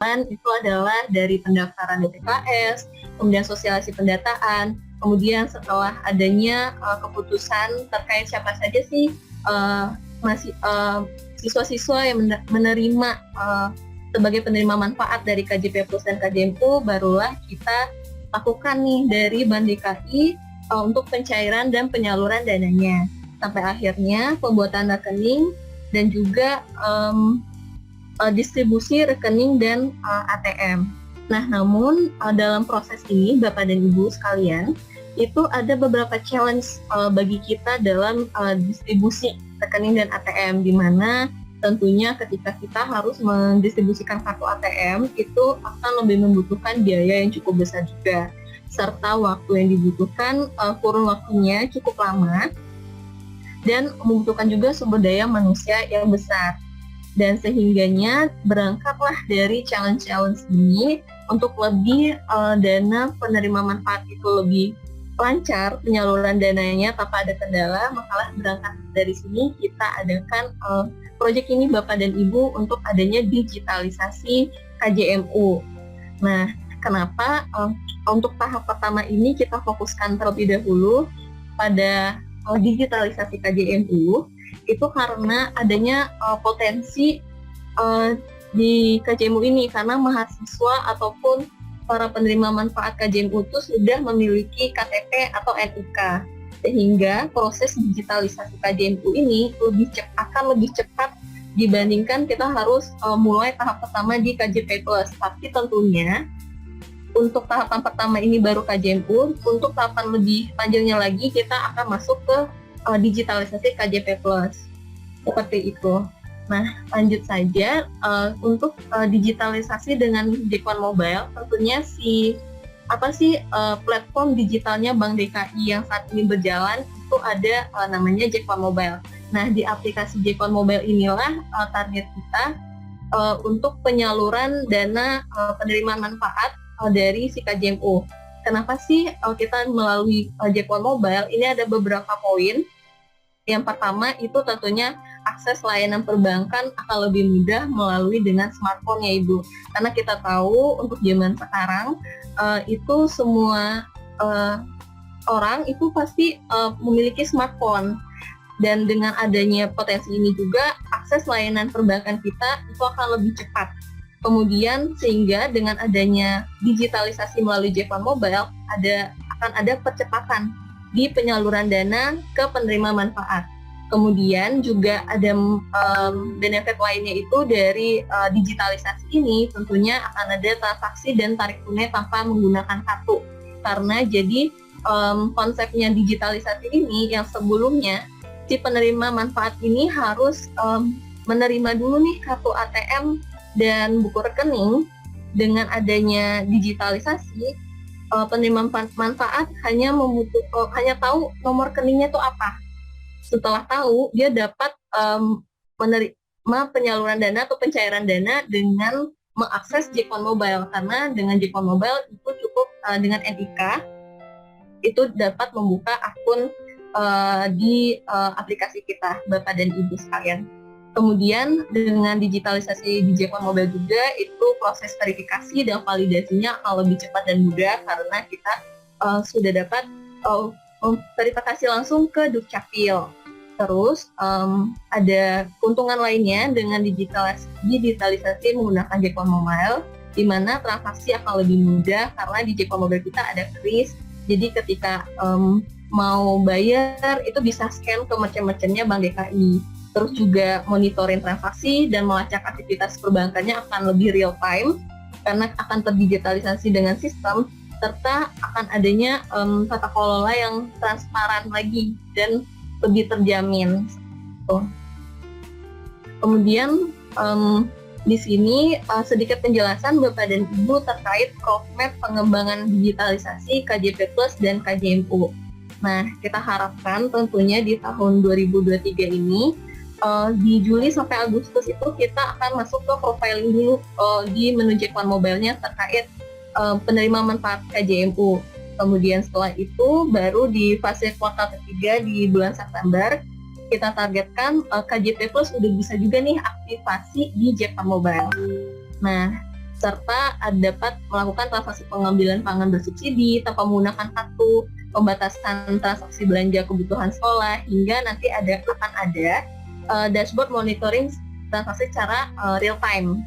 itu adalah dari pendaftaran DTKS, kemudian sosialisasi pendataan, kemudian setelah adanya keputusan terkait siapa saja sih masih siswa-siswa yang menerima sebagai penerima manfaat dari KJP Plus dan KJMU, barulah kita lakukan nih dari Bank DKI untuk pencairan dan penyaluran dananya. Sampai akhirnya pembuatan rekening dan juga distribusi rekening dan ATM. Nah, namun dalam proses ini, Bapak dan Ibu sekalian, itu ada beberapa challenge bagi kita dalam distribusi rekening dan ATM, di mana tentunya ketika kita harus mendistribusikan kartu ATM, itu akan lebih membutuhkan biaya yang cukup besar juga, serta waktu yang dibutuhkan kurun waktunya cukup lama, dan membutuhkan juga sumber daya manusia yang besar. Dan sehingganya berangkatlah dari challenge-challenge ini untuk lebih dana penerima manfaat itu lebih lancar, penyaluran dananya tanpa ada kendala, makalah berangkat dari sini kita adakan proyek ini Bapak dan Ibu untuk adanya digitalisasi KJMU. Nah, kenapa untuk tahap pertama ini kita fokuskan terlebih dahulu pada digitalisasi KJMU, itu karena adanya potensi di KJMU ini, karena mahasiswa ataupun para penerima manfaat KJMU itu sudah memiliki KTP atau NIK, sehingga proses digitalisasi KJMU ini akan lebih cepat dibandingkan kita harus mulai tahap pertama di KJP Plus. Tapi tentunya untuk tahapan pertama ini baru KJMU, untuk tahapan lebih panjangnya lagi kita akan masuk ke digitalisasi KJP Plus, seperti itu. Nah, lanjut saja untuk digitalisasi dengan Jekwan Mobile, tentunya platform digitalnya Bank DKI yang saat ini berjalan itu ada namanya Jekwan Mobile. Nah, di aplikasi Jekwan Mobile inilah target kita untuk penyaluran dana penerimaan manfaat dari si KJMU. Kenapa sih kita melalui Jekwan Mobile? Ini ada beberapa poin. Yang pertama itu tentunya akses layanan perbankan akan lebih mudah melalui dengan smartphone ya Ibu. Karena kita tahu untuk zaman sekarang itu semua orang itu pasti memiliki smartphone. Dan dengan adanya potensi ini juga akses layanan perbankan kita itu akan lebih cepat. Kemudian sehingga dengan adanya digitalisasi melalui Jekwan Mobile akan ada percepatan di penyaluran dana ke penerima manfaat. Kemudian juga ada benefit lainnya itu dari digitalisasi ini, tentunya akan ada transaksi dan tarik tunai tanpa menggunakan kartu. Karena jadi konsepnya digitalisasi ini yang sebelumnya si penerima manfaat ini harus menerima dulu nih kartu ATM dan buku rekening. Dengan adanya digitalisasi, penerima manfaat hanya tahu nomor rekeningnya itu apa. Setelah tahu, dia dapat menerima penyaluran dana atau pencairan dana dengan mengakses Jekwan Mobile, karena dengan Jekwan Mobile itu cukup dengan NIK itu dapat membuka akun di aplikasi kita, Bapak dan Ibu sekalian. Kemudian dengan digitalisasi di Jekwan Mobile juga itu proses verifikasi dan validasinya akan lebih cepat dan mudah karena kita sudah dapat verifikasi langsung ke Dukcapil. Terus ada keuntungan lainnya dengan digitalisasi menggunakan Jekwan Mobile, di mana transaksi akan lebih mudah karena di Jekwan Mobile kita ada kris. Jadi ketika mau bayar itu bisa scan ke merchant-merchantnya Bank DKI. Terus juga monitoring transaksi dan melacak aktivitas perbankannya akan lebih real time karena akan terdigitalisasi dengan sistem, serta akan adanya tata kelola yang transparan lagi dan lebih terjamin. Kemudian di sini sedikit penjelasan Bapak dan Ibu terkait roadmap pengembangan digitalisasi KJP Plus dan KJMU. Nah, kita harapkan tentunya di tahun 2023 ini di Juli sampai Agustus itu kita akan masuk ke profiling dulu di menu Jekwan Mobile-nya terkait penerima manfaat KJMU. Kemudian setelah itu baru di fase kuartal ketiga di bulan September kita targetkan KJP Plus udah bisa juga nih aktivasi di Jekwan Mobile. Nah, serta dapat melakukan transaksi pengambilan pangan bersubsidi tanpa menggunakan kartu, pembatasan transaksi belanja kebutuhan sekolah, hingga nanti akan ada dashboard monitoring transaksi secara real time.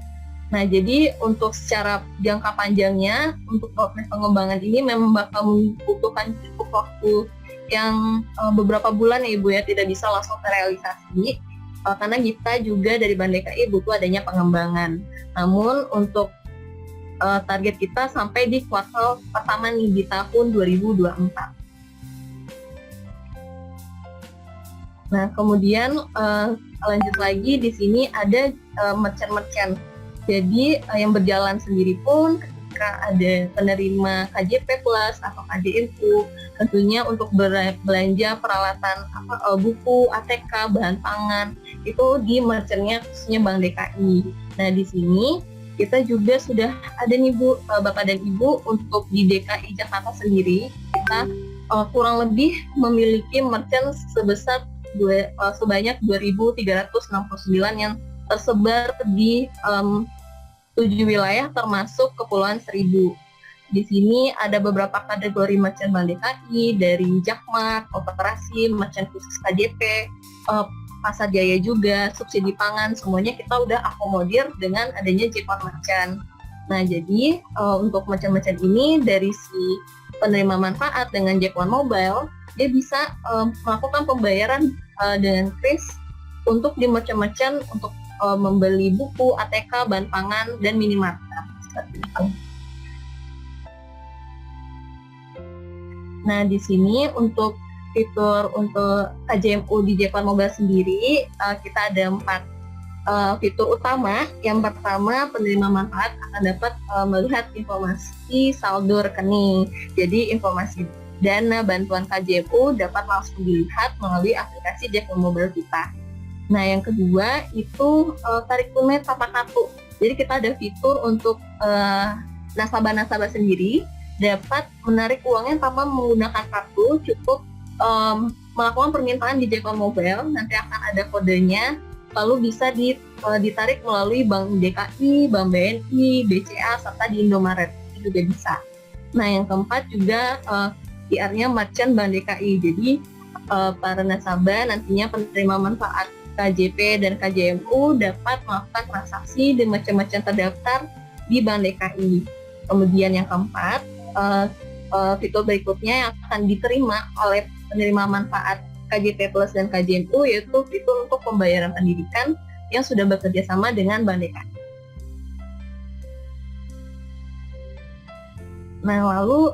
Nah, jadi untuk secara jangka panjangnya, untuk proses pengembangan ini memang bakal membutuhkan cukup waktu yang beberapa bulan ya Ibu ya, tidak bisa langsung terrealisasi, karena kita juga dari Bank DKI butuh adanya pengembangan. Namun untuk target kita sampai di kuartal pertama nih di tahun 2024. Nah, kemudian lanjut lagi di sini ada merchant-merchant. Jadi yang berjalan sendiri pun ketika ada penerima KJP Plus atau KJMU, tentunya untuk belanja peralatan buku, ATK, bahan pangan itu di merchantnya khususnya Bank DKI. Nah, di sini kita juga sudah ada nih Bu, Bapak dan Ibu, untuk di DKI Jakarta sendiri kita kurang lebih memiliki merchant sebanyak 2.369 yang tersebar di 7 wilayah termasuk Kepulauan Seribu. Di sini ada beberapa kategori merchant Bank DKI dari Jakmart, Koperasi, merchant khusus KJP, Pasar Jaya juga, subsidi pangan, semuanya kita udah akomodir dengan adanya J-One Merchant. Nah, jadi untuk merchant-merchant ini dari si penerima manfaat dengan J-One Mobile, dia bisa melakukan pembayaran dengan kris untuk di merchant-merchant untuk membeli buku, ATK, bahan pangan, dan minimarket. Seperti itu. Nah, di sini untuk fitur untuk KJMU di J-One Mobile sendiri, kita ada 4 fitur utama. Yang pertama, penerima manfaat akan dapat melihat informasi saldo rekening. Jadi, informasi dana bantuan KJMU dapat langsung dilihat melalui aplikasi J-One Mobile kita. Nah, yang kedua itu tarik tunai tanpa kartu. Jadi kita ada fitur untuk nasabah-nasabah sendiri dapat menarik uangnya tanpa menggunakan kartu, cukup melakukan permintaan di J-One Mobile, nanti akan ada kodenya, lalu bisa ditarik melalui Bank DKI, Bank BNI, BCA, serta di Indomaret itu juga bisa. Nah, yang keempat juga PR-nya merchant Bank DKI. Jadi para nasabah nantinya penerima manfaat KJP dan KJMU dapat melakukan transaksi di merchant-merchant terdaftar di Bank DKI. Kemudian yang keempat, fitur berikutnya yang akan diterima oleh penerima manfaat KJP Plus dan KJMU yaitu fitur untuk pembayaran pendidikan yang sudah bekerja sama dengan Bank DKI. Nah, lalu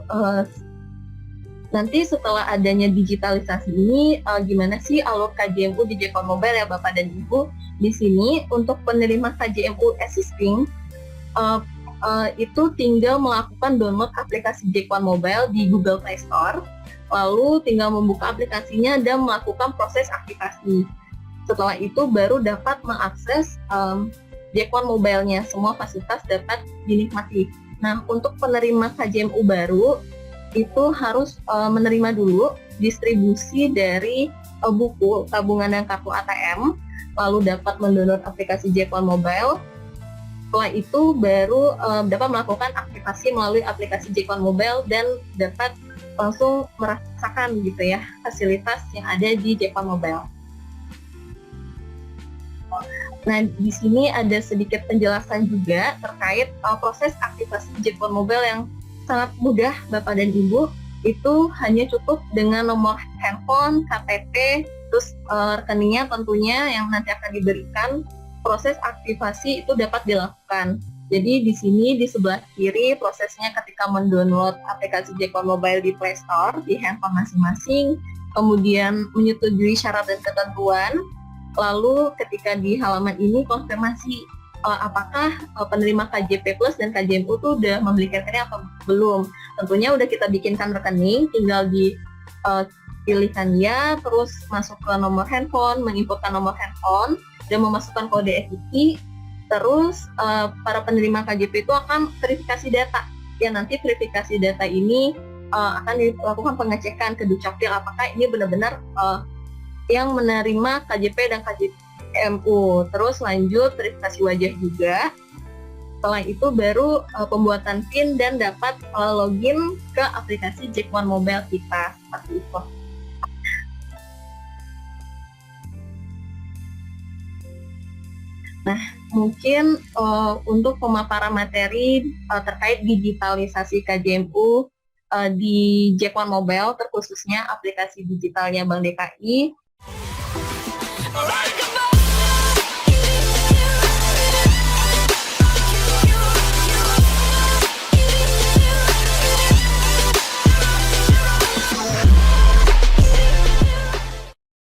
nanti setelah adanya digitalisasi ini, gimana sih alur KJMU di J-One Mobile ya Bapak dan Ibu? Di sini untuk penerima KJMU existing, itu tinggal melakukan download aplikasi J-One Mobile di Google Play Store, lalu tinggal membuka aplikasinya dan melakukan proses aktivasi. Setelah itu baru dapat mengakses J-One Mobile-nya, semua fasilitas dapat dinikmati. Nah, untuk penerima KJMU baru, itu harus menerima dulu distribusi dari buku, tabungan dan kartu ATM, lalu dapat mendownload aplikasi J-One Mobile. Setelah itu baru dapat melakukan aktivasi melalui aplikasi J-One Mobile dan dapat langsung merasakan gitu ya fasilitas yang ada di J-One Mobile. Nah, di sini ada sedikit penjelasan juga terkait proses aktivasi J-One Mobile yang sangat mudah Bapak dan Ibu. Itu hanya cukup dengan nomor handphone, KTP, terus rekeningnya tentunya yang nanti akan diberikan. Proses aktivasi itu dapat dilakukan. Jadi di sini di sebelah kiri prosesnya ketika mendownload aplikasi J-One Mobile di Play Store di handphone masing-masing, kemudian menyetujui syarat dan ketentuan, lalu ketika di halaman ini konfirmasi apakah penerima KJP Plus dan KJMU itu udah memiliki rekening atau belum. Tentunya udah kita bikinkan rekening, tinggal dipilihkan ya, terus masuk ke nomor handphone, menginputkan nomor handphone, dan memasukkan kode FII. Terus para penerima KJP itu akan verifikasi data. Ya, nanti verifikasi data ini akan dilakukan pengecekan ke Dukcapil apakah ini benar-benar yang menerima KJP dan KJMU. Terus lanjut verifikasi wajah juga. Setelah itu baru pembuatan PIN dan dapat login ke aplikasi Jack One Mobile kita, seperti itu. Nah, mungkin untuk pemaparan materi terkait digitalisasi KJMU di Jack One Mobile, terkhususnya aplikasi digitalnya Bank DKI.